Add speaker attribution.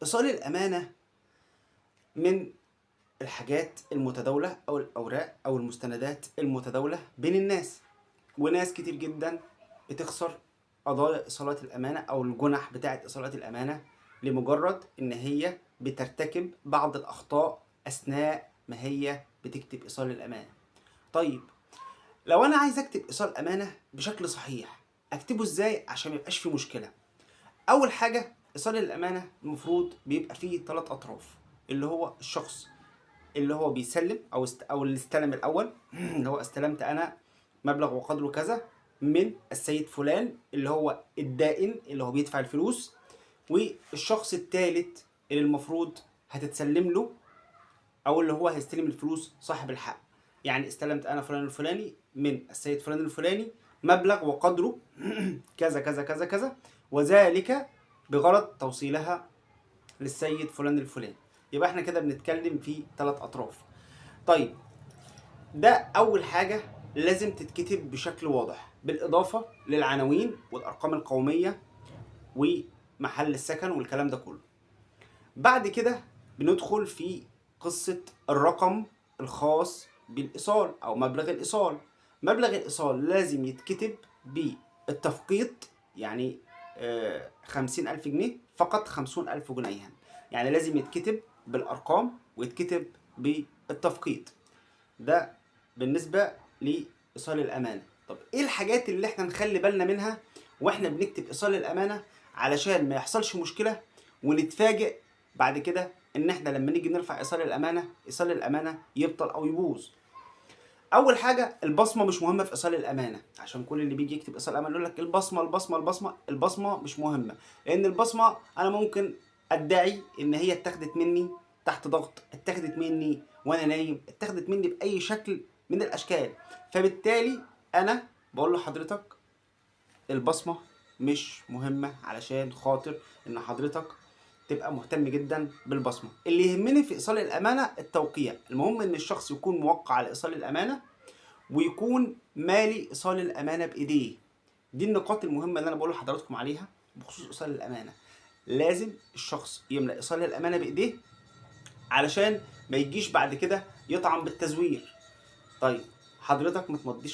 Speaker 1: إيصال الأمانة من الحاجات المتداولة أو الأوراق أو المستندات المتداولة بين الناس، وناس كتير جدا بتخسر قضايا إيصالات الأمانة أو الجنح بتاعة إيصالات الأمانة لمجرد إن هي بترتكب بعض الأخطاء أثناء ما هي بتكتب إيصال الأمانة. طيب لو أنا عايز أكتب إيصال أمانة بشكل صحيح أكتبه إزاي عشان ميبقاش فيه مشكلة؟ أول حاجة، إيصال الأمانة المفروض بيبقى فيه 3 أطراف، اللي هو الشخص اللي هو بيسلم او اللي استلم الاول اللي هو استلمت انا مبلغ وقدره كذا من السيد فلان اللي هو الدائن اللي هو بيدفع الفلوس، والشخص الثالث اللي المفروض هتتسلم له او اللي هو هيستلم الفلوس صاحب الحق. يعني استلمت انا فلان الفلاني من السيد فلان الفلاني مبلغ وقدره كذا كذا كذا كذا، وذلك بغرض توصيلها للسيد فلان الفلاني. يبقى احنا كده بنتكلم في 3 اطراف. طيب ده اول حاجة لازم تتكتب بشكل واضح، بالاضافة للعناوين والارقام القومية ومحل السكن والكلام ده كله. بعد كده بندخل في قصة الرقم الخاص بالايصال او مبلغ الايصال. مبلغ الايصال لازم يتكتب بالتفقيط، يعني 50,000 جنيه فقط، 50,000 جنيها. يعني لازم يتكتب بالارقام ويتكتب بالتفقيط. ده بالنسبة لإيصال الأمانة. طب إيه الحاجات اللي إحنا نخلي بالنا منها وإحنا بنكتب إيصال الأمانة علشان ما يحصلش مشكلة ونتفاجئ بعد كده إن إحنا لما نيجي نرفع إيصال الأمانة يبطل أو يبوظ؟ أول حاجة، البصمة مش مهمة في إيصال الأمانة، عشان كل اللي بيجي يكتب إيصال الأمانة يقول لك البصمة مش مهمة، لأن البصمة أنا ممكن أدعي إن هي اتاخدت مني تحت ضغط، اتاخدت مني وأنا نايم، اتاخدت مني بأي شكل من الأشكال. فبالتالي أنا بقول لحضرتك البصمة مش مهمة علشان خاطر إن حضرتك تبقى مهتم جدا بالبصمة. اللي يهمني في إيصال الأمانة التوقيع، المهم إن الشخص يكون موقع على إيصال الأمانة ويكون مالي إيصال الأمانة بإيديه. دي النقاط المهمة اللي أنا بقول لحضراتكم عليها بخصوص إيصال الأمانة. لازم الشخص يملأ إيصال الأمانة بإيديه علشان ما يجيش بعد كده يطعن بالتزوير. طيب حضرتك ما تمضيش